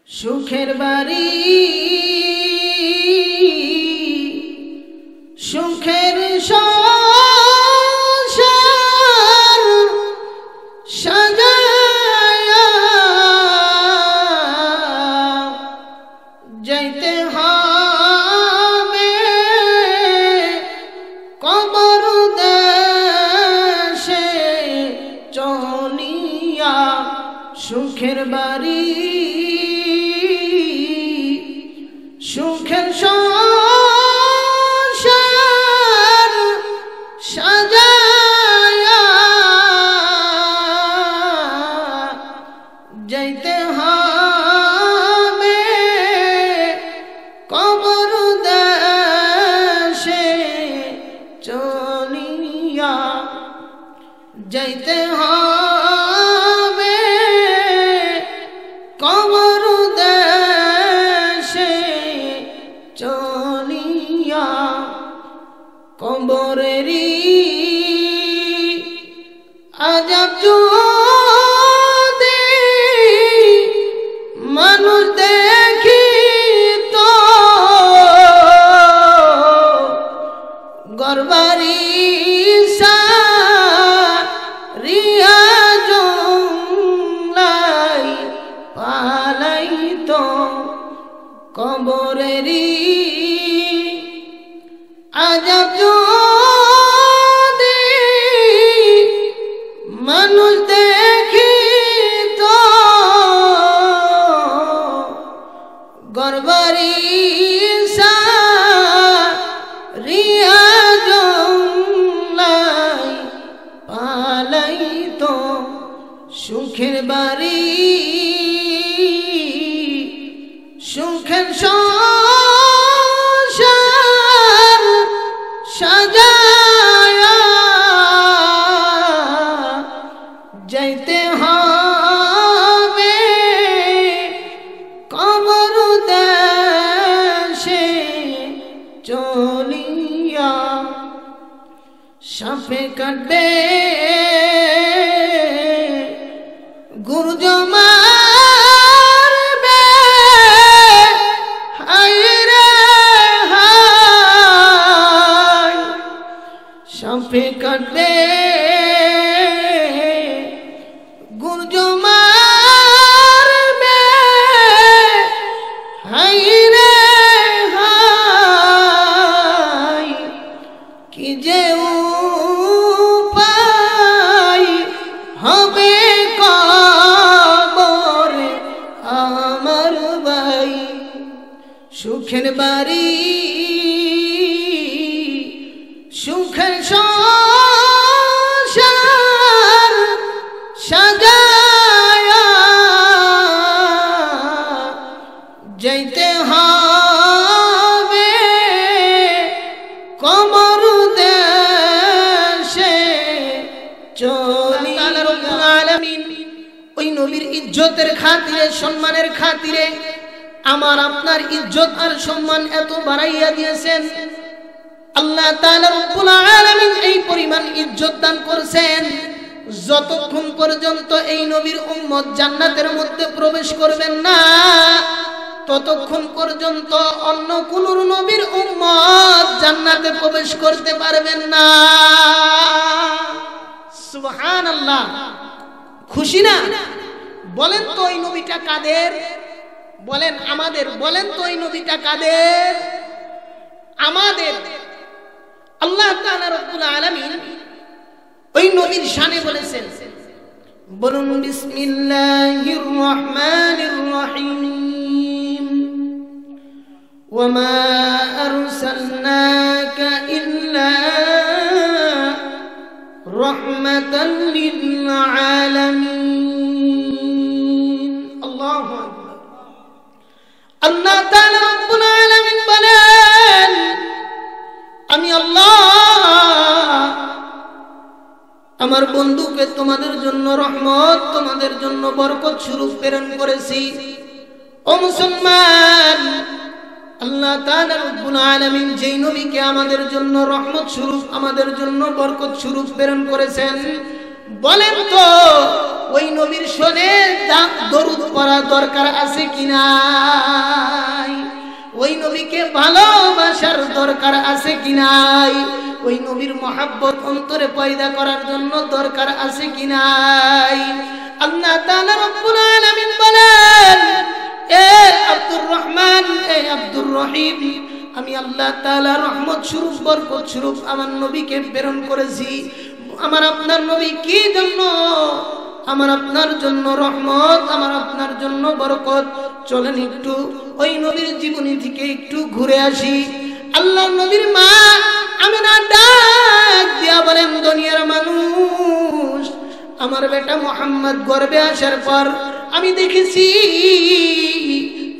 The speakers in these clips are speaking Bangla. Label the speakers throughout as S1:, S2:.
S1: সুখের বাড়ি সুখের সংসার সাজায়া যাইতে হবে কবর দেশে চলিয়া। সুখের বাড়ি সুখের সংসার সাজায়া যাইতে হবে কবর দেশে চলিয়া। যাইতে হবে কবর দেশে চলিয়া। কবরেরই আযাব যদি মানুষ দেখিত, ঘরবাড়ি সারিয়া জংলাই পালাইত। কবরেরই আযাব যদি মানুষ দেখিত, ঘরবাড়ি সারিয়া জংলাই পালাইত। সুখের বাড়ি সুখের সংসার সাজায়া যাইতে হবে কবর দেশে চলিয়া। সাপে কাটবে গুরুজ মারবে, হায় রে হায়। সাপে কাটবে গুরুজ মারবে, হায় রে হায়। কি যে উপায় হবে কবরে আমার ভাই। সুখের বাড়ি সুখের সংসার সাজায়া যাইতে হবে কবর দেশে চলিয়া। আল্লাহ রাব্বুল আলামিন ওই নবীর ইজ্জতের খাতিরে সম্মানের খাতিরে আমার আপনার ইজ্জত আর সম্মান এত বাড়াইয়া দিয়েছেন। আল্লাহ তাআলা রাব্বুল আলামিন এই পরিমাণ ইজ্জত দান করেছেন, যতক্ষণ পর্যন্ত এই নবীর উম্মত জান্নাতের মধ্যে প্রবেশ করবেন না ততক্ষণ পর্যন্ত অন্য কোন নবীর উম্মত জান্নাতে প্রবেশ করতে পারবেন না। সুবহানাল্লাহ। খুশি না? বলেন তো এই নবীটা কাদের? বলেন আমাদের। বলেন তো এই নবীটা কাদের? আমাদের। আল্লাহ তাআলা রাব্বুল আলামিন ওই নবীর শানে বলেছেন, বলুন বিসমিল্লাহির রহমানির রহিম। ওয়ামা আরসালনাকা ইল্লা রাহমাতাল লিল আলামিন। আল্লাহু আকবার। আল্লাহ তাআলা রাব্বুল আলামিন বলেন, আমি আল্লাহ আমার বন্ধুকে তোমাদের জন্য রহমত, তোমাদের জন্য বরকত স্বরূপ প্রেরণ করেছি। ও মুসলমান, আল্লাহ তাআলা রব্বুল আলামিন যেই নবীকে আমাদের জন্য রহমত স্বরূপ, আমাদের জন্য বরকত স্বরূপ প্রেরণ করেছেন, বলেন তো ওই নবীর শোনে দরুদ পড়া দরকার আছে কি নাই? ওই নবীকে ভালোবাসার দরকার আছে কি নাই? ওই নবীর মহব্বত অন্তরে পয়দা করার জন্য দরকার আছে কি নাই? আল্লাহ তাআলা রব্বুল আলামিন বলেন, এ আব্দুর রহমান, এ আব্দুর রহিম, আমি আল্লাহ তাআলা রহমত স্বরূপ বরকত স্বরূপ আমার নবীকে প্রেরণ করেছি। আমার আপনার নবী কি জন্য? আমার আপনার জন্য রহমত, আমার আপনার জন্য বরকত। চলেন একটু ওই নবীর জীবনী থেকে একটু ঘুরে আসি। আল্লাহ নবীর মা আমিনা ডাক দিয়া বলেন, দুনিয়ার মানুষ, আমার বেটা মুহাম্মদ গর্ভে আসার পর আমি দেখেছি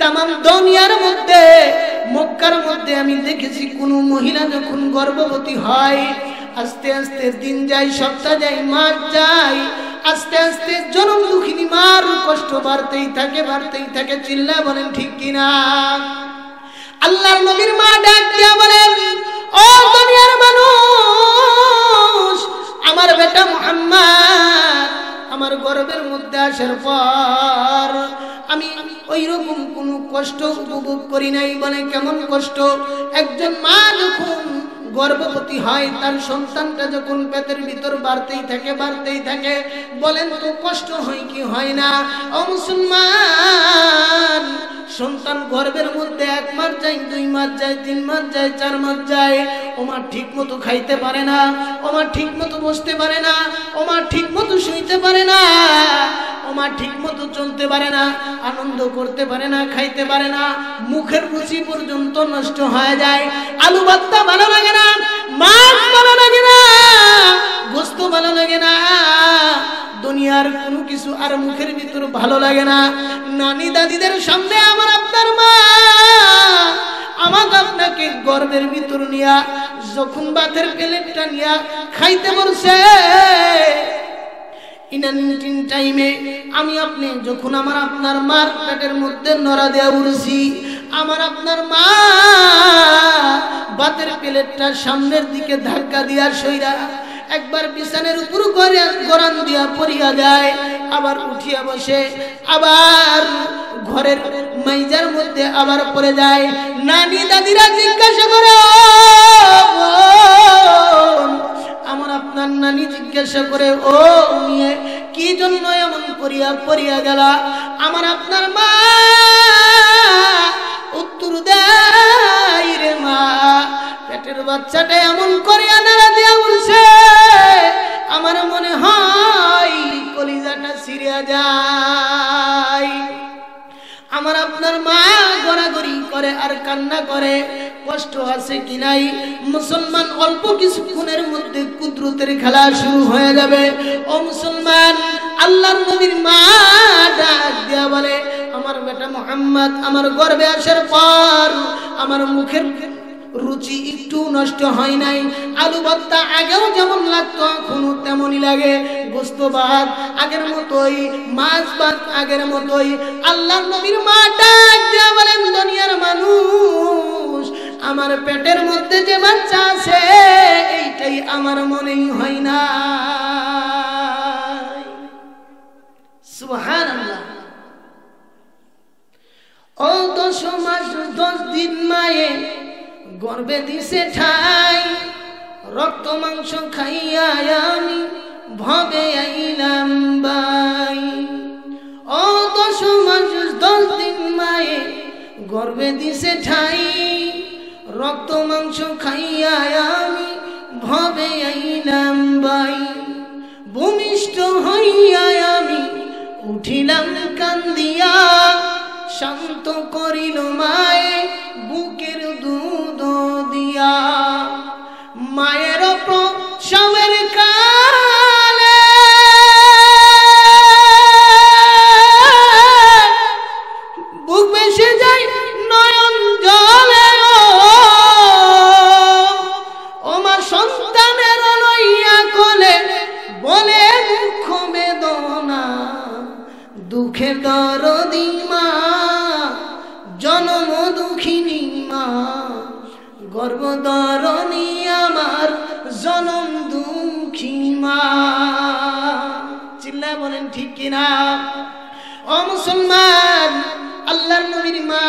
S1: তামাম দুনিয়ার মধ্যে, মক্কার মধ্যে আমি দেখেছি কোন মহিলা যখন গর্ভবতী হয়, আস্তে আস্তে দিন যায়, সপ্তাহ যায়, মাস যায়, আস্তে আস্তে জনম দুঃখিনী মার কষ্ট বাড়তেই থাকে, বাড়তেই থাকে। চিল্লা বলেন ঠিক কিনা? আল্লাহর নবীর মা ডাক দিয়া বলেন, ও দুনিয়ার মানুষ, আমার বেটা মুহাম্মদ আমার গর্ভের মধ্যে আসার পর আমি ওই রকম কোনো কষ্ট উপভোগ করি নাই। বলে কেমন কষ্ট? একজন মা যখন গর্ভবতী হয়, তার সন্তানটা যখন পেটের ভিতর বাড়তেই থাকে, বাড়তেই থাকে, বলেন তো কষ্ট হয় কি হয় না? ও মুসলমান, সন্তান গর্ভের মধ্যে 1 মাস যায়, 2 মাস যায়, 3 মাস যায়, 4 মাস যায়, ওমা ঠিক মতো খাইতে পারে না, ওমা ঠিক মতো বসতে পারে না, ওমা ঠিক মতো শুইতে পারে না, ওমা ঠিক মতো চলতে পারে না, আনন্দ করতে পারে না, খাইতে পারে না, মুখের রুচি পর্যন্ত নষ্ট হয়ে যায়। আলু ভর্তা ভালো লাগে না, মাছ ভালো লাগে না, গোস্ত ভালো লাগে না, দুনিয়ার কোনো কিছু আর মুখের ভিতর ভালো লাগে না। নানি দাদিদের সামনে আমার আপনার মা আমাকে আপনাকে গর্ভের ভিতর নিয়া যখন ভাতের প্লেটটা নিয়া খাইতে বলছে, ইনানিন টাইমে আমি আপনি যখন আমার আপনার মার পেটের মধ্যে নড়া দেয়া উড়ছি, আমার আপনার মা ভাতের প্লেটটা সামনের দিকে ধাক্কা দিয়া সইরা একবার বিছানের উপর গরান দিয়া পড়িয়া যায়, আবার উঠিয়া বসে, আবার ঘরের মাইজার মধ্যে আবার পড়ে যায়। নানি দাদিরা জিজ্ঞাসা করে, আমার আপনার নানি জিজ্ঞাসা করে, ও মেয়ে কি জন্য এমন করিয়া পড়িয়া গেলা? আমার আপনার মা উত্তর দেয়, রে মা, পেটের বাচ্চাটা এমন করিয়া নাড়া দিয়া উঠছে, আমার মনে হয় কলিজাটা ছিঁড়িয়া যায়। আমার আপনার মা গড়াগড়ি করে আর কান্না করে, কষ্ট আছে কি নাই? মুসলমান অল্প কিছুক্ষণের মধ্যে কুদরতের খেলা শুরু হয়ে যাবে। ও মুসলমান, আল্লাহর নবীর মা ডাক দিয়া বলে, আমার বেটা মুহাম্মদ আমার গর্ভে আসার পর আমার মুখের রুচি একটু নষ্ট হয় নাই। আলু ভর্তা আগেও যেমন লাগতো এখনো তেমনই লাগে, গোস্ত ভাত আগের মতোই, মাছ ভাত আগের মতোই। আল্লাহর নবীর মা ডাক দিয়া বলেন, দুনিয়ার মানুষ, আমার পেটের মধ্যে যে বাচ্চা আছে এইটাই আমার মনেই হয় না। সুবহানাল্লাহ। ও 10 মাস 10 দিন মায়ে গর্বে দিছে ঠাই, রক্ত মাংস খাইয়া আমি ভবে আইলাম বাই। ও 10 মাস 10 দিন মায়ে গর্বে দিছে ঠাই, রক্ত মাংস খাইয়া আমি ভবে আইলাম বাই। ভূমিষ্ঠ হইয়া আমি উঠিলাম কান্দিয়া, শান্ত করিল মায়ে বুকের দুধ দিয়া। মায়ের প্রসবের কালে বুক ভেসে যায় নয়ন জলে, ও মা সন্তানের লইয়া কোলে বলে দুঃখ বেদনা, দুঃখে দরদি মা, জনম দুঃখিনী মা, গর্ভধারণী আমার জনম দুঃখী মা। ঠিক কিনা? ও মুসলমান, আল্লাহর নবীর মা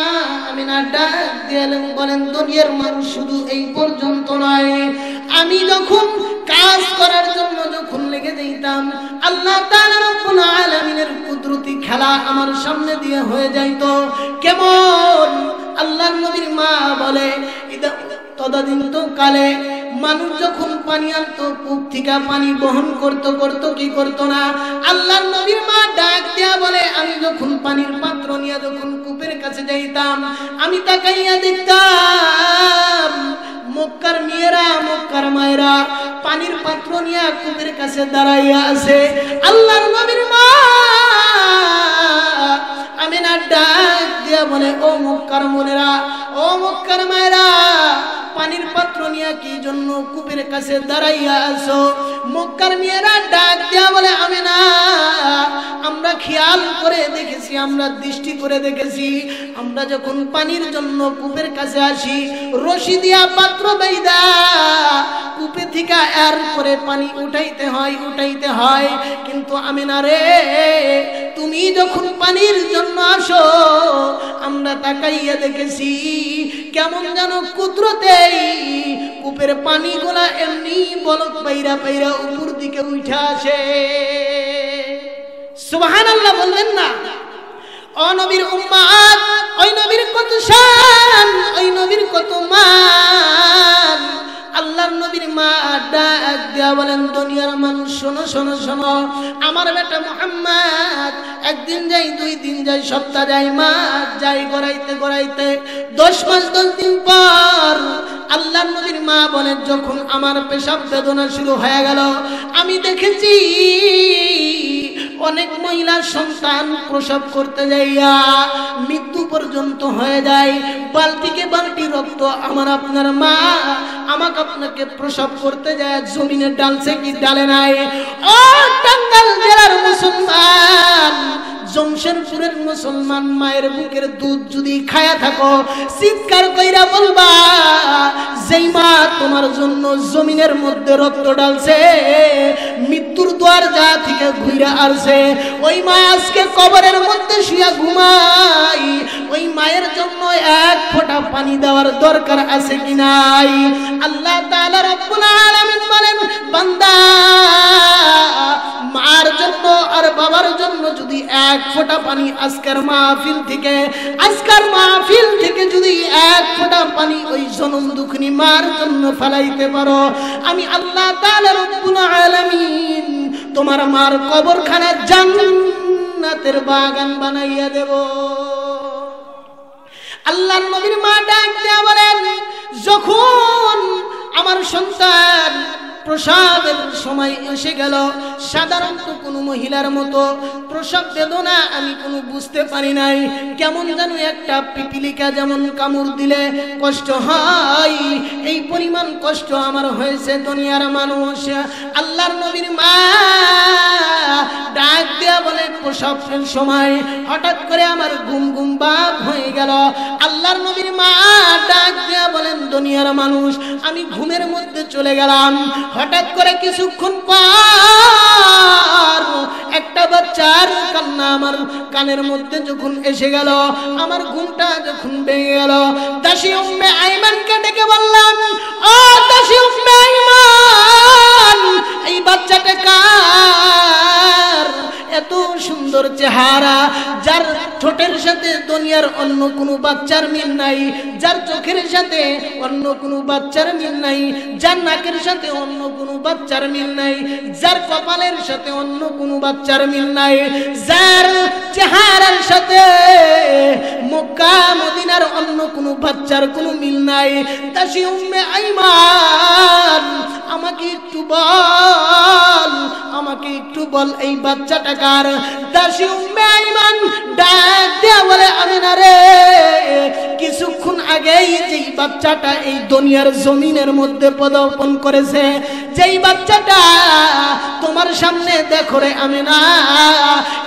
S1: আমিনা ডাক দিলেন, বলেন দুনিয়ার মানুষ শুধু এই পর্যন্ত নয়, আমি যখন কাজ করার জন্য যখন লেগে যেতাম, আল্লাহ তাআলা রব্বুল আলামিনের কুদরতি খেলা আমার সামনে দিয়ে হয়ে যাইতো। কেমন? আল্লাহর নবীর মা বলে তদাদিন তো কালে মানুষ যখন পানি আনতো, কূপ থেকে পানি বহন করতো কি করতো না? আল্লাহর নবীর মা ডাক দিয়া বলে, আমি যখন পানির পাত্র নিয়ে যখন কূপের কাছে যাইতাম, আমি তাকাইয়া দেখতাম মক্কার মেয়েরা, মক্কার মায়েরা পানির পাত্র নিয়ে কূপের কাছে দাঁড়াইয়া আছে। আল্লাহর নবীর মা আমিনা ডাক দিয়া বলে, ও মক্কার বোনেরা, ও মক্কার মায়েরা, পানির পাত্র নিয়ে কি জন্য কূপের কাছে দাঁড়াইয়া আছো? মক্কার মেয়েরা ডাক দিয়া বলে, আমিনা, আমরা খেয়াল করে দেখেছি, আমরা দৃষ্টি করে দেখেছি, আমরা যখন পানির জন্য কূপের কাছে আসি, রশি দিয়া পাত্র বাইদা কূপে থেকে এর করে পানি উঠাইতে হয়। কিন্তু আমিনা রে, তুমি যখন পানির জন্য আসো, আমরা তাকাইয়া দেখেছি কেমন যেন কুদরতেই কূপের পানিগুলা এমনি বলক পাইরা পাইরা উপর দিকে উঠে আসে। সুবহানাল্লাহ বললেন না? ও নবীর উম্মাত, ওই নবীর কত শান, ওই নবীর কত মান। আল্লাহর নবীর মা ডাক দিয়া বলেন, দুনিয়ার মানুষ শোনো শোনো শোনো, আমার বেটা মুহাম্মদ একদিন যাই, 2 দিন যাই, সপ্তাহ যাই, মাস যাই, গড়াইতে গড়াইতে 10 মাস 10 দিন পর আল্লাহর নবীর মা বলেন, যখন আমার পেশাব বেদনা শুরু হয়ে গেল, আমি দেখেছি অনেক মহিলার সন্তান প্রসব করতে যাইয়া মৃত্যু পর্যন্ত হয়ে যায়। বালতিকে বালতি রক্ত আমার আপনার মা আমাকে আপনাকে প্রসব করতে যায় জমিনে ডালছে কি ডালে নাই? ও টাঙ্গাইল জেলার মুসলমান, জমশেদপুরের মুসলমান, মায়ের বুকের দুধ যদি খায়া থাকো, চিৎকার কইরা বলবা, যেই মা তোমার জন্য জমিনের মধ্যে রক্ত ডালছে, মৃত্যুর দ্বার যা থেকে ঘুরে আসছে, ওই মা আজকে কবরের মধ্যে শুয়া ঘুমাই, ওই মায়ের জন্য 1 ফোঁটা পানি দেওয়ার দরকার আছে কি নাই? আল্লাহ তাআলা রব্বুল আলামিন বলেন, বান্দা, মার জন্য আর বাবার জন্য যদি 1 ফোঁটা পানি আজকের মাহফিল থেকে যদি 1 ফোঁটা পানি ওই জনম দুঃখিনী মার জন্য ফেলাইতে পারো, আমি আল্লাহ তাআলা রব্বুল আলামিন তোমার মার কবরখানা জান্নাতের বাগান বানাইয়া দেব। আল্লাহর নবীর মা ডাক দিয়া বলেন, যখন আমার সন্তান প্রসবের সময় এসে গেল, সাধারণত কোনো মহিলার মতো প্রসব বেদনা আমি কোনো বুঝতে পারি নাই, কেমন যেন একটা পিপিলিকা যেমন কামড় দিলে কষ্ট হয়, এই পরিমাণ কষ্ট আমার হয়েছে দুনিয়ার মানুষ। আল্লাহর নবীর মা ডাক দিয়া বলে, প্রসবের সময় হঠাৎ করে আমার ঘুম ঘুম ভাব হয়ে গেল। আল্লাহর নবীর মা ডাক দিয়া বলেন, দুনিয়ার মানুষ, আমি ঘুমের মধ্যে চলে গেলাম, হঠাৎ করে কিছুক্ষণ পর একটা বাচ্চার কান্না আমার কানের মধ্যে যখন এসে গেল, আমার ঘুমটা যখন ভেঙে গেল, দাসী উম্মে আইমানকে ডেকে বললাম, ও দাসী উম্মে আইমান, এই বাচ্চাটা কার? এত সুন্দর চেহারা, যার ঠোঁটের সাথে দুনিয়ার অন্য কোনো বাচ্চার মিল নাই, যার চোখের সাথে অন্য কোনো বাচ্চার মিল নাই, যার নাকের সাথে অন্য কোনো বাচ্চার মিল নাই, যার কপালের সাথে অন্য কোনো বাচ্চার মিল নাই, যার চেহারার সাথে মক্কা মদিনার অন্য কোনো বাচ্চার কোনো মিল নাই। দাসী উম্মে আইমান, আমাকে একটু বল এই বাচ্চাটা কার? দাসী উম্মে আইমান ডাক দিয়া বলে, আমিনা রে, কিছুক্ষণ আগেই যেই বাচ্চাটা এই দুনিয়ার জমিনের মধ্যে পদার্পণ করেছে, যেই বাচ্চাটা তোমার সামনে দেখো রে আমিনা,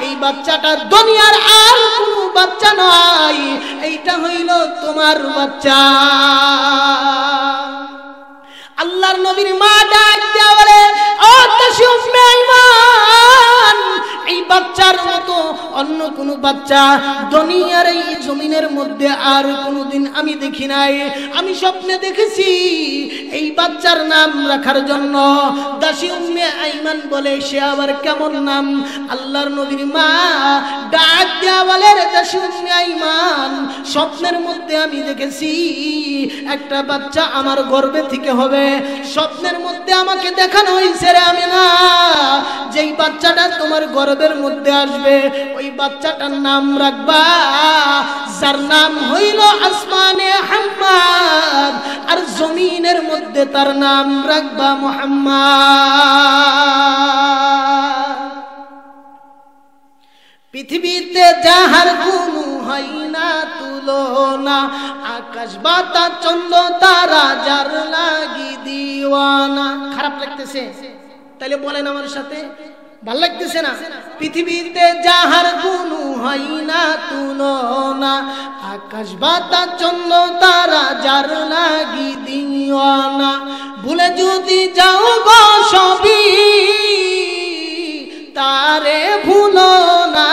S1: এই বাচ্চাটা দুনিয়ার আর কোনো বাচ্চা নয়, এইটা হইল তোমার বাচ্চা। আল্লাহর নবীর মা ডাক দিয়া বলে, ও দাসী উম্মে আইমান, এই বাচ্চার মতো অন্য কোনো বাচ্চা দুনিয়ার এই জমিনের মধ্যে আর কোনোদিন আমি দেখি নাই। আমি স্বপ্নে দেখেছি এই বাচ্চার নাম রাখার জন্য দাসী উম্মে আইমান বলে, সে আবার কেমন নাম? আল্লাহর নবীর মা ডাক দেয়া বলে, রে দাসী উম্মে আইমান, স্বপ্নের মধ্যে আমি দেখেছি একটা বাচ্চা আমার গর্ভে থেকে হবে। স্বপ্নের মধ্যে আমাকে দেখানো হয়েছে রে আমিনা, যেই বাচ্চাটা তোমার গর্ভের মধ্যে আসবে ওই বাচ্চাটার নাম রাখবা, যার নাম হইল আসমানে হাম্মাদ, আর জমিনের মধ্যে তার নাম রাখবা মুহাম্মদ। পৃথিবীতে যাহার কোনো হয় না তুলনা, আকাশ বাতাস চন্দ্র তারা যার লাগি দিওয়ানা। খারাপ লাগতেছে? তাহলে বলেন আমার সাথে, ভাল লাগতেছে না? পৃথিবীতে যাহার কোনো হয় না তুলনা, আকাশ বাতাস চন্দ্র তারা যার লাগি দিওয়ানা। ভুলে যদি যাও গো সবই তারে ভুলো না,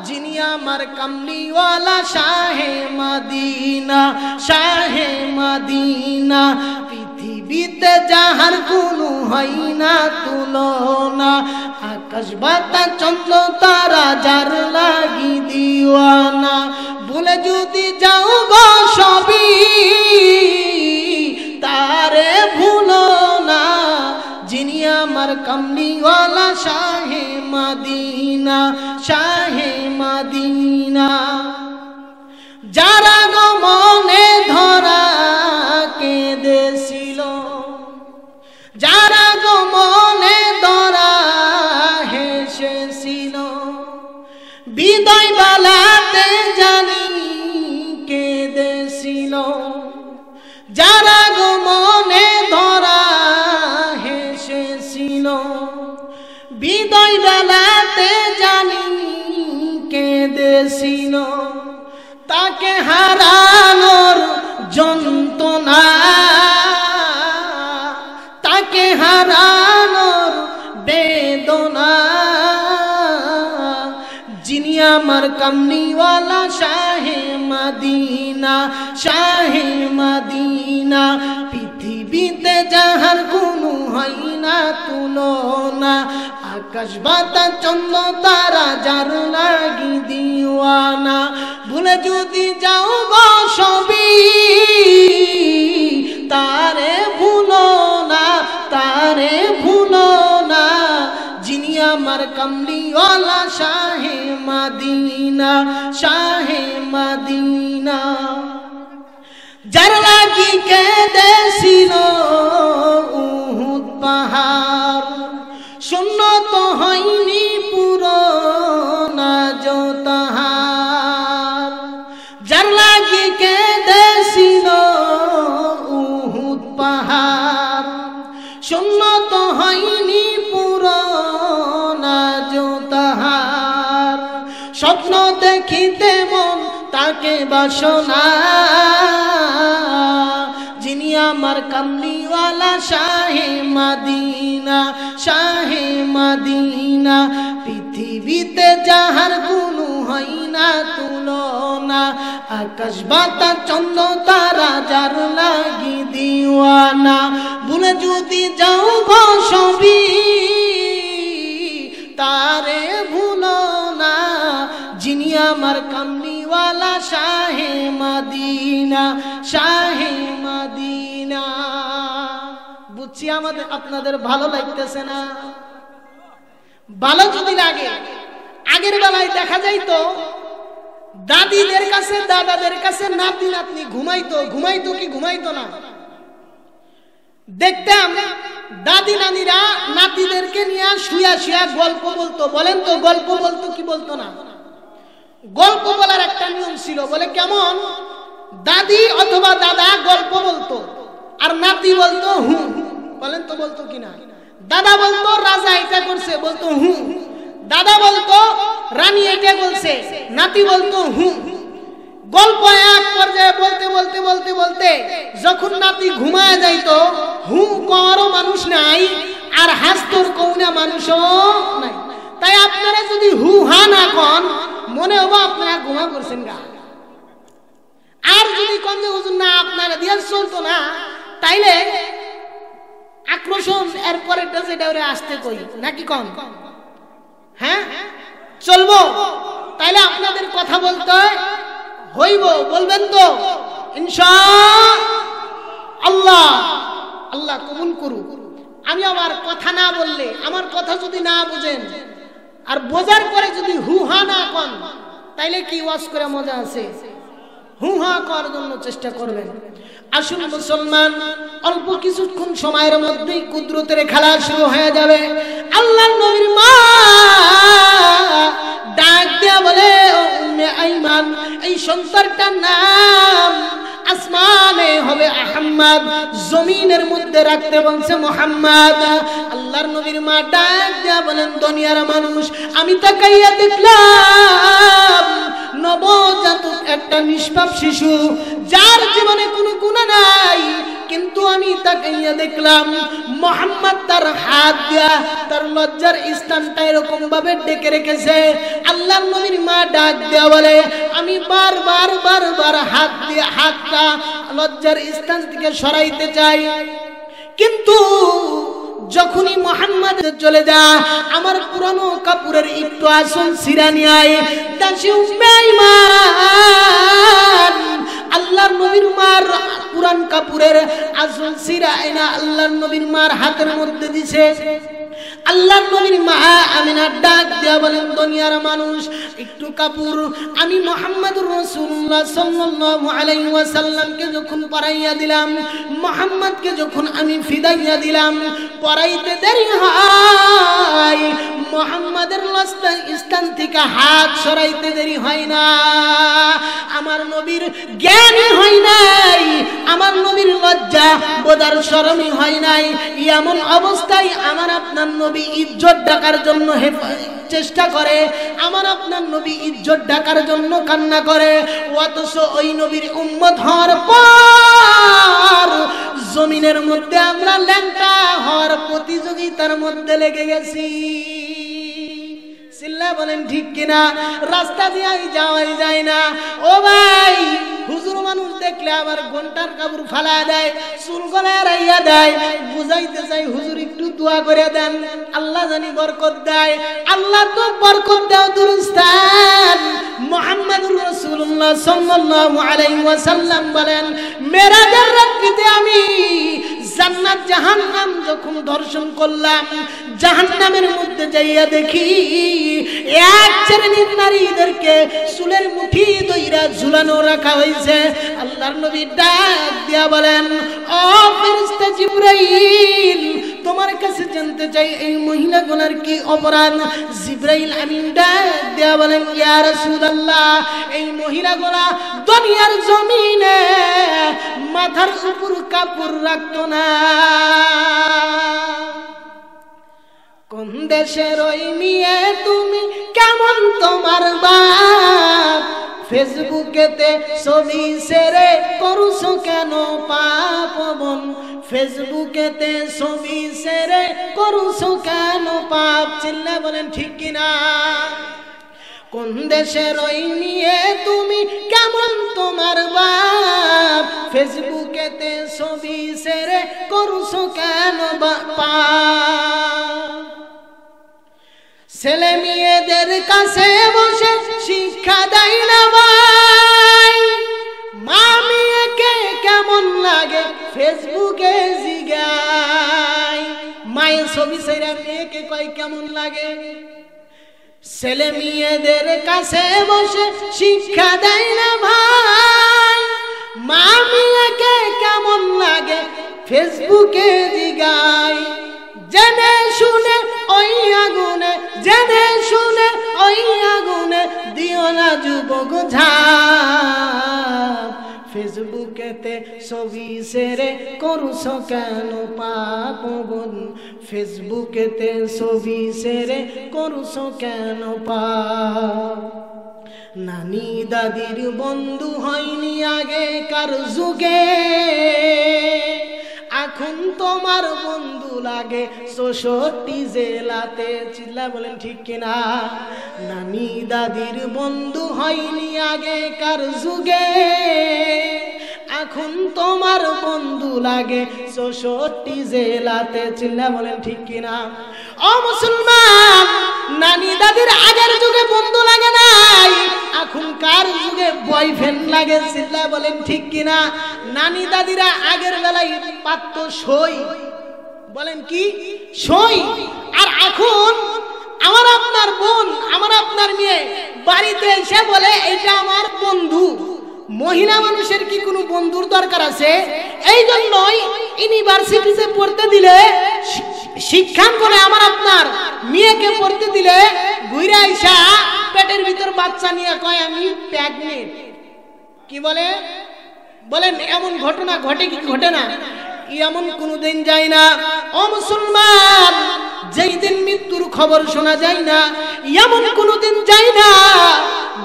S1: যিনি আমার কামলিওয়ালা শাহে মদিনা, শাহে মদিনা। পৃথিবীতে যাহার কোনো হয় না তুলনা, আকাশ বাতাস চন্দ্র তারা যার লাগি দিওয়ানা। ভুলে যদি যাও গো সবই তারে ভুলো না, যিনি আমার কামলিওয়ালা শাহে মদিনা, শাহে মদিনা। যারা গো মনে ধরা কেঁদেছিল, যারা গো মনে ধরা হেসেছিল, বিদায় বেলাতে জানি কেঁদেছিল। যারা গো মনে ধরা হেসেছিল, বিদায় বেলাতে জানি কেঁদেছিল। তাকে হারানোর যন্ত্রণা, তাকে হারানোর বেদনা, যিনি আমার কামলিওয়ালা শাহে মদিনা, শাহে মদিনা। পৃথিবীতে যাহার কোনো হয় না তুলনা, আকাশ বাতাস চন্দ্র তারা যার লাগি দিওয়ানা। ভুলে যদি যাও গো সবই তারে ভুলো না, তারে ভুলো না, যিনি আমার কামলিওয়ালা শাহে মদিনা, শাহে মদিনা। যার লাগি কেঁদেছিল উহুদ পাহাড়, শূন্য তো হয়নি পুরোনা যো তাহার। যার লাগি কেঁদেছিল উহুদ পাহাড়, শূন্য তো হয়নি পুরোনা যো তাহার। স্বপ্ন দেখিতে মন তাকে বাসনা, যিনি আমার কামলিওয়ালা শাহে মদিনা, শাহে মদিনা। পৃথিবীতে যাহার কোনো হয় না তুলনা, আকাশ বাতাস চন্দ্র তারা যার লাগি দিওয়ানা। ভুলে যদি যাও গো সবই তারে ভুলো না, যিনি আমার কামলিওয়ালা শাহে মদিনা, শাহে মদিনা। বুঝছি আমাদের আপনাদের ভালো লাগতেছে না? ভালো যদি লাগে, আগের বেলায় দেখা যাইতো দাদিদের কাছে দাদাদের কাছে নাতি নাতনি ঘুমাইতো, ঘুমাইতো কি ঘুমাইতো না? দেখতাম দাদি নানিরা নাতিদেরকে নিয়ে শুয়া শুয়া গল্প বলতো। বলেন তো গল্প বলতো কি বলতো না? গল্প বলার একটা নিয়ম ছিল। বলে কেমন? দাদি অথবা দাদা গল্প বলতো আর নাতি বলতো হু। বলেন তো বলতো কিনা? দাদা বলতো রাজা এটা করছে, বলতো হু। দাদা বলতো রানী এটা বলছে, নাতি বলতো হু। গল্প এক পর্যায়ে বলতে বলতে বলতে বলতে যখন নাতি ঘুমায় যাইতো, হু কওয়ারও মানুষ নাই আর হাসতোর কৌনা মানুষও নাই। তাই আপনারা যদি হু হা না কন মনে হবো আপনারা গুনাহ করছেন গা। আর যদি কোন যে হুজুর না আপনারা দিয়া চলতো না তাইলে আক্রোশন এরপরেরটা যেটা ওরে আসতে কই নাকি কম হ্যাঁ চলবো। তাইলে আপনাদের কথা বলতে হইব, বলবেন তো ইনশাআল্লাহ। আল্লাহ কবুল করুক। আমি আমার কথা না বললে, আমার কথা যদি না বুঝেন আর বোঝার পরে যদি হু হা না কন তাইলে কি ওয়াজ করে মজা আছে? হু হা করার জন্য চেষ্টা করবেন। আসুন মুসলমান, অল্প কিছুক্ষণ সময়ের মধ্যেই কুদরতের খেলা শুরু হয়ে যাবে। আল্লাহর নবীর মা ডাক দিয়া বলে, ও উম্মে আইমান, এই সন্তানটার নাম আসমানে হবে আহমদ, জমিনের মধ্যে রাখতে বলছে মুহাম্মদ। আল্লাহর নবীর মা ডাক দিয়া বলেন, দুনিয়ার মানুষ, আমি তাকাইয়া দেখলাম নবজাতক একটা নিষ্পাপ শিশু, যার জীবনে কোনো গুনাহ নাই, কিন্তু আমি তাকাইয়া দেখলাম মুহাম্মদ তার হাত দিয়া তার লজ্জার স্থানটা এরকম ভাবে ডেকে রেখেছে। আল্লাহর নবীর মা ডাক দিয়া বলে, আমি বারবার হাত দিয়ে হাতটা লজ্জার স্থান থেকে সরাইতে চাই, কিন্তু যখনই মুহাম্মদ চলে যা আমার পুরানো কাপড়ের একটু আসন ছিঁড়া নিয়ে আয়। দাসী উম্মে আইমান আল্লাহর নবীর মার পুরান কাপড়ের আসন ছিঁড়া এনে আল্লাহর নবীর মার হাতের মধ্যে দিছে। আল্লাহর নবীর মা আমিনা ডাক দিয়া বলেন, দুনিয়ার মানুষ, একটু কাপড় আমি মুহাম্মদুর রাসূলুল্লাহ সাল্লাল্লাহু আলাইহি ওয়াসাল্লামকে যখন পরাইয়া দিলাম, মুহাম্মদকে যখন আমি ফিদাইয়া দিলাম, পরাইতে দেরি হয়, মুহাম্মাদের লজ্জার স্থান থেকে হাত সরাইতে দেরি হয় না। আমার নবীর জ্ঞানী হয় নাই, আমার নবীর লজ্জা বোধার শরমই হয় নাই। এমন অবস্থায় আমার আপনার নবী ইজ্জত ঢাকার জন্য চেষ্টা করে, আমার আপনার নবী ইজ্জত ঢাকার জন্য কান্না করে, অথচ ওই নবীর উম্মত হওয়ার পর জমিনের মধ্যে আমরা ল্যাংটা হওয়ার প্রতিযোগিতার মধ্যে লেগে গেছি। চিল্লা বলেন ঠিক কিনা? রাস্তা দিয়ে যাওয়াই যায় না। ও ভাই, হুজুর মানুষ দেখলে আবার ঘন্টার কাপড় ফালা দেয়, চুল গলায় রাইয়া দেয়। বুঝাইতে চাই হুজুর একটু দোয়া করে দেন, আল্লাহ জানি বরকত দেয়। আল্লাহ তো বরকত দেও দুরুস্তান। মুহাম্মদুর রাসূলুল্লাহ সাল্লাল্লাহু আলাইহি ওয়াসাল্লাম বলেন, মেরাজের রাত্রিতে আমি জান্নাত জাহান্নাম যখন দর্শন করলাম, জাহান্নামের মধ্যে যাইয়া দেখি এক শ্রেণীর নারীদেরকে চুলের মুঠি ধইরা ঝুলানো রাখা হয়েছে। আল্লাহর নবী ডাক দিয়া বলেন, ও ফেরেশতা জিবরাইল, তোমার কাছে জানতে চাই এই মহিলাগুলোর কি অপরাধ? জিবরাইল আমিন ডাক দিয়া বলেন, ইয়া রাসূলুল্লাহ, এই মহিলাগুলা দুনিয়ার জমিনে মাথার উপর কাপড় রাখতো না। কোন দেশের ওই মেয়ে তুমি, কেমন তোমার বাপ? ফেসবুকেতে ছবি শেয়ার করছো কেন পাপ বোন? ফেসবুকেতে ছবি শেয়ার করছো কেন পাপ? চিল্লা বলেন ঠিক কিনা? কোন দেশের ওই মেয়ে তুমি, কেমন তোমার বাপ? ফেসবুকেতে ছবি শেয়ার করছো কেন পাপ? ছেলে মেয়েদের কাছে বসে শিক্ষা দেয় না ভাই, মা মেয়েকে কেমন লাগে ফেসবুকে জিগায়। মায়ের ছবি ছেড়ে মেয়েকে কয় কেমন লাগে। ছেলে মেয়েদের কাছে বসে শিক্ষা দেয় না ভাই, মা মেয়েকে কেমন লাগে ফেসবুকে জিগায়। জেনে শুনে ওই আগুনে, জেনে শুনে ওই আগুনে দিও না যুবক ঝাঁপ। ফেসবুকেতে ছবি শেয়ার করছো কেন পাপ বোন? ফেসবুকেতে ছবি শেয়ার করছো কেন পাপ? নানি দাদির বন্ধু হয়নি আগেকার যুগে, আখ এখন তোমার বন্ধু লাগে ৬৪ জেলাতে। চিল্লা বলেন ঠিক কিনা? নানি দাদির বন্ধু হয়নি আগেকার যুগে, এখন তোমার বন্ধু লাগে ৬৪ জেলাতে। চিল্লা বলেন ঠিক কিনা? ও মুসলমান, নানি দাদির আগের যুগে বন্ধু লাগে নাই, এখনকার যুগে বয়ফ্রেন্ড লাগে। চিল্লা বলেন ঠিক কিনা? নানি দাদিরা আগের বেলায় পাত্র সই, বলেন কি সই, আর এখন আমার আপনার বোন, আমার আপনার মেয়ে বাড়িতে এসে বলে এটা আমার বন্ধু। মহিলা মানুষের কি কোনো বন্ধুর দরকার আছে? এই জন্যই ইউনিভার্সিটিতে পড়তে দিলে, শিক্ষাঙ্গনে আমার আপনার মেয়েকে পড়তে দিলে ঘুরে আইসা পেটের ভিতর বাচ্চা নিয়ে কয় আমি প্রেগনেন্ট। কি বলে? বলেন এমন ঘটনা ঘটে কি ঘটে না? এমন কোনদিন যায় না। ও মুসলমান, যেই দিন মৃত্যুর খবর শোনা যায় না, এমন কোনদিন যায় না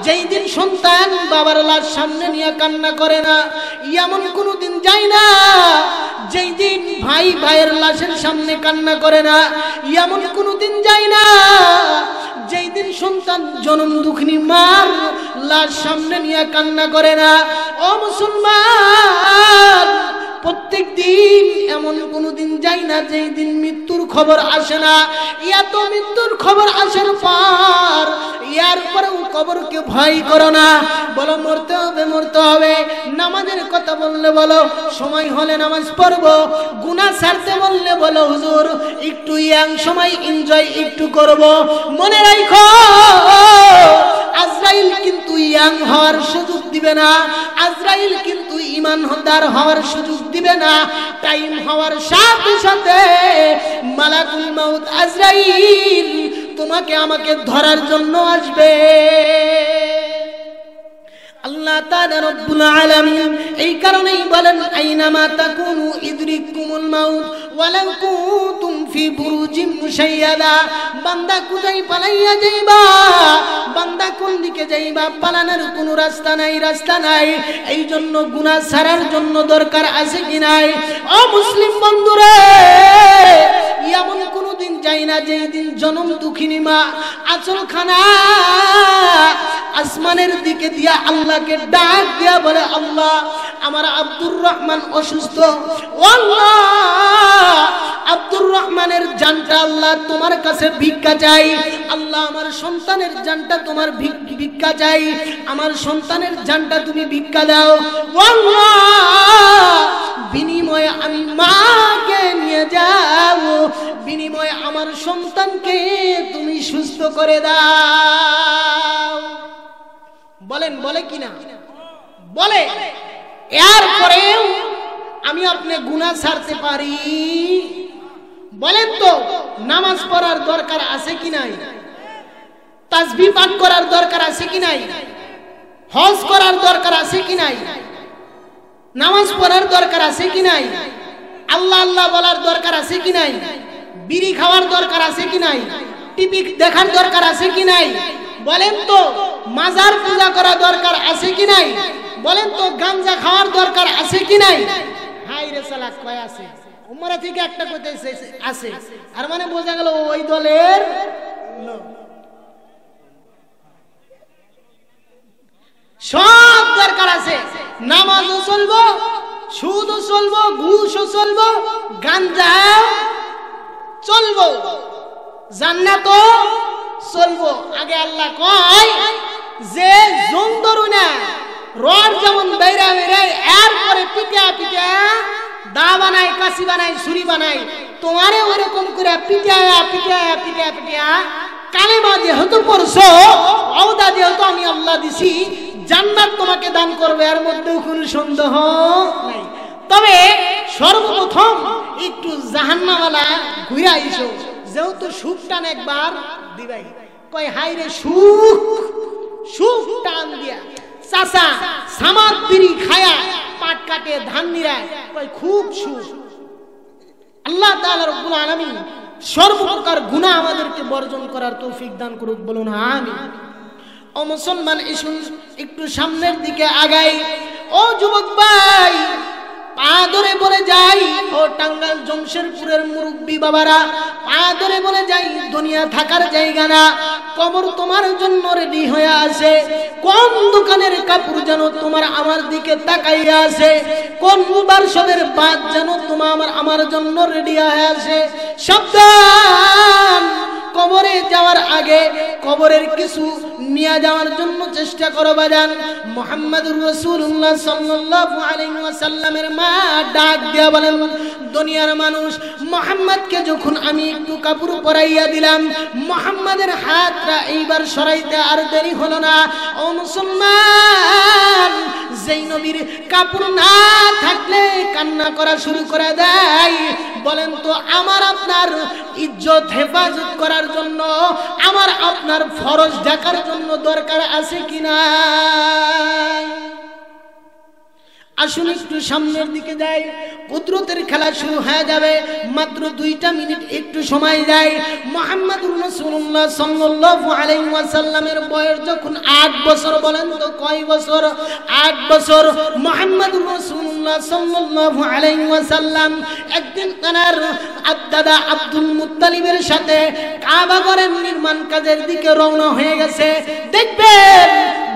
S1: যেই দিন সন্তান বাবার লাশ সামনে নিয়ে কান্না করে না, এমন কোনদিন যায় না যেই দিন ভাই ভাইয়ের লাশের সামনে কান্না করে না, এমন কোনদিন যায় না যেই দিন সন্তান জনম দুঃখিনী মার লাশ সামনে নিয়ে কান্না করে না। ও মুসলমান, প্রত্যেক দিন এমন কোনদিন যায় না যেই দিন মৃত্যুর খবর আসে না। এত মৃত্যুর খবর আসার পর ইয়ার পরেও কবরকে ভয় করো না, বলো মরতে হবে মরতে হবে। নামাজের কথা বললে বলো সময় হলে নামাজ পড়বো, গুনাহ ছাড়তে বললে বলো হুজুর একটু ইয়াং সময় এনজয় একটু করব। মনে রাখো আজরাইল কিন্তু ইয়াং হওয়ার সুযোগ দিবে না, আজরাইল কিন্তু ঈমানদার হওয়ার সুযোগ দিবে না। টাইম হওয়ার সাথে সাথে মালাকুল মাউত আজরাইল তোমাকে আমাকে ধরার জন্য আসবে। আল্লাহ তাআলা রব্বুল আলামিন এই কারণেই বলেন আইনামা তাকুনু ইদরিকুমুল মাউত ওয়ালাউ কুনতুম ফি বুরুজিম মুশাইয়াদা। বান্দা কোথায় পালাইয়া যাইবা, বান্দা কোন দিকে যাইবা, পালানোর কোনো রাস্তা নাই, রাস্তা নাই। এই জন্য গুনাহ ছাড়ার জন্য দরকার আছে কি নাই? ও মুসলিম বন্ধুরা, এমন কোনদিন যাই না যেই দিন জনম দুঃখিনী মা আঁচলখানা আসমানের দিকে দিয়া আল্লাহকে ডাক দিয়া বলে আল্লাহ আমার আব্দুর রহমান অসুস্থ, ও আল্লাহ আব্দুর রহমানের জানটা আল্লাহ তোমার কাছে ভিক্ষা চাই, আল্লাহ আমার সন্তানের জানটা তোমার ভিক্ষা চাই, আমার সন্তানের জানটা তুমি ভিক্ষা দাও। ও আল্লাহ বিনিময়ে আমি মাকে নিয়ে যাও, বিনিময়ে আমার সন্তানকে তুমি সুস্থ করে দাও। বলেন বলে কিনা? বলে। এরপরেও আমি আপনি গুনাহ ছাড়তে পারি? বলেন তো নামাজ পড়ার দরকার আছে কি নাই? তাসবিহ পাঠ করার দরকার আছে কি নাই? হজ করার দরকার আছে কি নাই? নামাজ পড়ার দরকার আছে কি নাই? আল্লাহ আল্লাহ বলার দরকার আছে কি নাই? বিড়ি খাওয়ার দরকার আছে কি নাই? টিভি দেখার দরকার আছে কি নাই? বলেন তো মাজার পূজা করা দরকার আছে কি নাই? বলেন তো গাঞ্জা খাওয়ার দরকার আছে কি নাই? হাই রে সালা কয় আছে, উম্মারা থেকে একটা কইতেছে আছে, আর মানে বোঝা গেল ওই দলের লোক। সব দরকার আছে, নামাজও চলবো, সুদও চলবো, ঘুষও চলবো, গাঞ্জা চলবো, জান্নাতও চলবো। আগে আল্লাহ কয় যে জম ধরু না রড যেমন বেরা বেরা এরপরে পিটা পিটা দা বানাই, কাশি বানাই, ছুরি বানাই, তোমারে ওরকম করে পিটায়া পিটায়া পিটায়া পিটায়া কালেমা যেহেতু পড়ছো, ওয়াদা যেহেতু আমি আল্লাহ দিছি জান্নাত তোমাকে দান করবে, এর মধ্যেও কোনো সন্দেহ নাই। তবে সর্বপ্রথম একটু জাহান্নামওয়ালা ঘুরে আইসো, যেহেতু সুখ টান একবার দিবাই। কয় হাই রে সুখ, সুখ টান দিয়া চাচা সামাদ বিড়ি খায়া পাট কাটে ধান নিরায়, কয় খুব সুখ। আল্লাহ তাআলা রব্বুল আলামিন সর্বপ্রকার গুনাহ আমাদেরকে বর্জন করার তৌফিক দান করুক, বলুন আমিন। ও মুসলমান, এসুন একটু সামনের দিকে আগাই। ও যুবক ভাই, পা ধরে বলে যাই, ও টাঙ্গাইল জমশেদপুরের মুরব্বী বাবারা, পা ধরে বলে যাই, দুনিয়া থাকার জায়গা না, কবর তোমার জন্য রেডি হয়ে আছে। কোন দোকানের কাপড় যেন তোমার আমার দিকে তাকাইয়া আছে, কোন বারসবের বাদ যেন তোমার আমার জন্য রেডি হয়ে আছে। সাবধান, কবরে যাওয়ার আগে কবরের কিছু নিয়ে যাওয়ার জন্য চেষ্টা করো বাজান। মুহাম্মদুর রাসূলুল্লাহ সাল্লাল্লাহু আলাইহি ওয়াসাল্লামের মা ডাক দিয়া বলেন, দুনিয়ার মানুষ, মুহাম্মদকে যখন আমি একটু কাপড় পরাইয়া দিলাম, মুহাম্মাদের হাতটা এইবার সরাইতে আর দেরি হলো না। ও মুসলমান, যেই নবীর কাপড় না থাকলে কান্না করা শুরু করে দেয়, বলেন তো আমার আপনার ইজ্জত হেফাজত করার জন্য, আমার আপনার ফরজ ঢাকার জন্য দরকার আছে কিনা? আসুন একটু সামনের দিকে যাই, কুদরতের খেলা শুরু হয়ে যাবে। মাত্র 2টা মিনিট একটু সময় যায়। মুহাম্মদুর রাসূলুল্লাহ সাল্লাল্লাহু আলাইহি ওয়াসাল্লামের বয়স যখন 8 বছর, বলেন তো কয় বছর? 8 বছর। মুহাম্মদুর রাসূলুল্লাহ সাল্লাল্লাহু আলাইহি ওয়াসাল্লাম একদিন তার দাদা আব্দুল মুত্তালিবের সাথে কাবা ঘরের নির্মাণ কাজের দিকে রওনা হয়ে গেছে। দেখবেন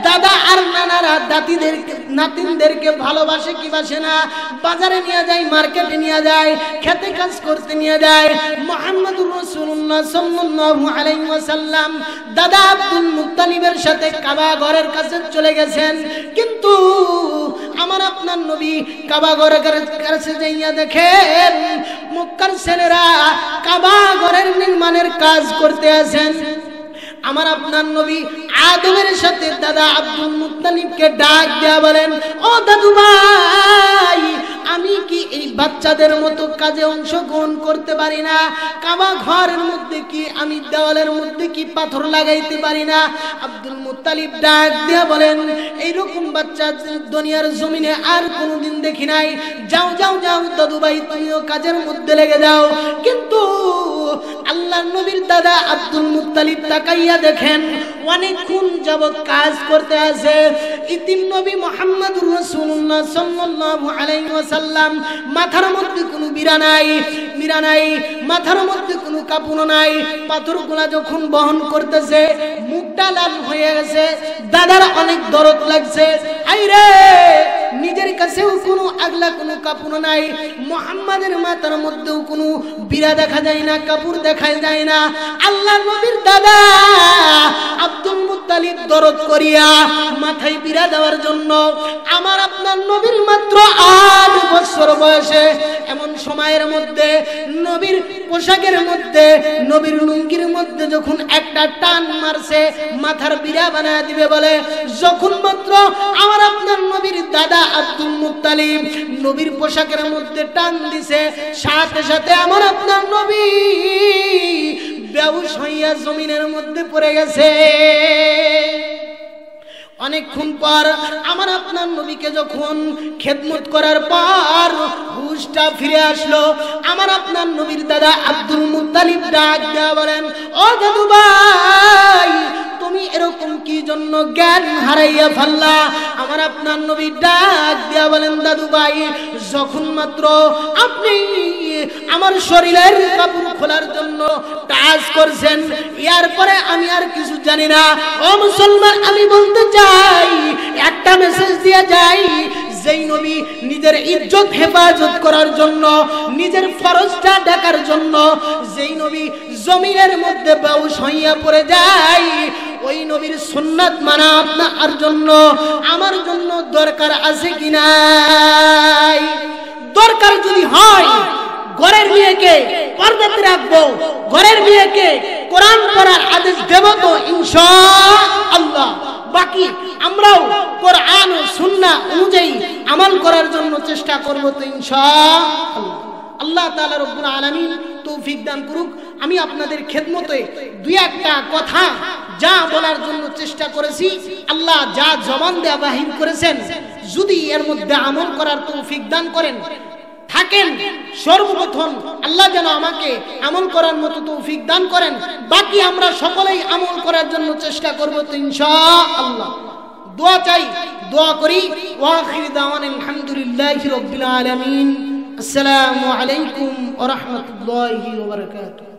S1: দাদা আর নানারা নাতিনদেরকে ভালোবাসে কি বাসে না, বাজারে নিয়ে যায়, মার্কেটে নিয়ে যায়, খেতে কাজ করতে নিয়ে যায়। মুহাম্মদুর রাসূলুল্লাহ সাল্লাল্লাহু আলাইহি ওয়াসাল্লাম দাদা আব্দুল মুত্তালিবের সাথে কাবা ঘরের কাছে চলে গেছেন। কিন্তু আমার আপনার নবী কাবা ঘরের কাছে যাইয়া দেখেন মক্কার ছেলেরা কাবা ঘরের নির্মাণের কাজ করতে আছেন। আমার আপনার নবী আদমের সাথে দাদা আব্দুল মুত্তালিবকে ডাক দেয়া বলেন, ও দাদু ভাই, আমি কি এই বাচ্চাদের মতো কাজে অংশগ্রহণ করতে পারি না? কাবা ঘরের মধ্যে কি আমি দেওয়ালের মধ্যে কি পাথর লাগাইতে পারি না? আব্দুল মুত্তালিব ডাক দেয়া বলেন, এইরকম বাচ্চা দুনিয়ার জমিনে আর কোনোদিন দেখি নাই। যাও যাও যাও দাদু ভাই, তুমিও কাজের মধ্যে লেগে যাও। কিন্তু আল্লাহর নবীর দাদা আব্দুল মুত্তালিব তাকাইয়া দেখেন অনেকক্ষণ যাবত কাজ করতে আছে। ইতিম নবী মুহাম্মদুর রাসূলুল্লাহ সাল্লাল্লাহু আলাইহি ওয়াসাল্লাম মাথার মধ্যে কোনো বিরা নাই, মাথার মধ্যে কোনো কাপড় নাই। পাথরগুলা যখন বহন করতেছে মুখটা লাল হয়ে গেছে, দাদার অনেক দরদ লাগছে। আইরে, নিজের কাছেও কোনো আগলা কোনো কাপড় নাই, মুহাম্মাদের মাথার মধ্যেও কোনো বিরা দেখা যায় না, কাপড় দেখা যায় না। আল্লাহ নবীর দাদা আব্দুল মুত্তালিব দরদ করিয়া মাথায় বিরা দেওয়ার জন্য আমার আপনার নবীর মাত্র 8 বছর বয়সে এমন সময়ের মধ্যে নবীর পোশাকের মধ্যে, নবীর লুঙ্গির মধ্যে যখন একটা টান মারছে মাথার বিরা বানায় দিবে বলে, যখন মাত্র আমার আপনার নবীর দাদা আব্দুল মুত্তালিব নবীর পোশাকের মধ্যে টান দিছে, সাথে সাথে আমার আপনার নবী বেহুশ হইয়া জমিনের মধ্যে পড়ে গেছে। অনেকক্ষণ পর আমার আপনার নবীকে যখন খেদমত করার পর হুশটা ফিরে আসলো, আমার আপনার নবীর দাদা আব্দুল মুত্তালিব ডাক দেয়া বলেন, ও দাদু ভাই, তুমি এরকম কি জন্য জ্ঞান হারাইয়া ফেললা? আমার আপনার নবী ডাক দেয়া বলেন, দাদু ভাই, যখন মাত্র আপনি আমার শরীরের কাপড় খোলার জন্য কাজ করছেন, এরপরে আমি আর কিছু জানি না। ও মুসলমান, আমি বলতে চাই, একটা মেসেজ দিয়ে যাই, যেই নবী নিজের ইজ্জত হেফাজত করার জন্য, নিজের ফরজটা ঢাকার জন্য, যেই নবী জমিনের মধ্যে বেহুশ হইয়া পড়ে যায়, ওই নবীর সুন্নাত মানা আপনার জন্য আমার জন্য দরকার আছে কি নাই? দরকার যদি হয়, ঘরের মেয়েকে পর্দাতে রাখবো, ঘরের মেয়েকে কোরআন পড়ার আদেশ দেব তো ইনশাআল্লাহ। বাকি আমরাও কোরআন ও সুন্নাহ অনুযায়ী আমল করার জন্য চেষ্টা করব তো ইনশাআল্লাহ। আল্লাহ তাআলা রব্বুল আলামিন তৌফিক দান করুক। আমি আপনাদের খেদমতে 2-1টা কথা যা বলার জন্য চেষ্টা করেছি, আল্লাহ যা জবান দেয়া বাহির করেছেন, যদি এর মধ্যে আমল করার তৌফিক দান করেন থাকেন, সর্বপ্রথম আল্লাহ যেন আমাকে আমল করার মতো তৌফিক দান করেন। বাকি আমরা সকলেই আমল করার জন্য চেষ্টা করব তো ইনশাআল্লাহ। দোয়া চাই, দোয়া করি। ওয়া আখির দাওয়ানা আলহামদুলিল্লাহি রাব্বিল আলামিন। আসসালামু আলাইকুম ওয়া রাহমাতুল্লাহি ওয়া বারাকাতুহু।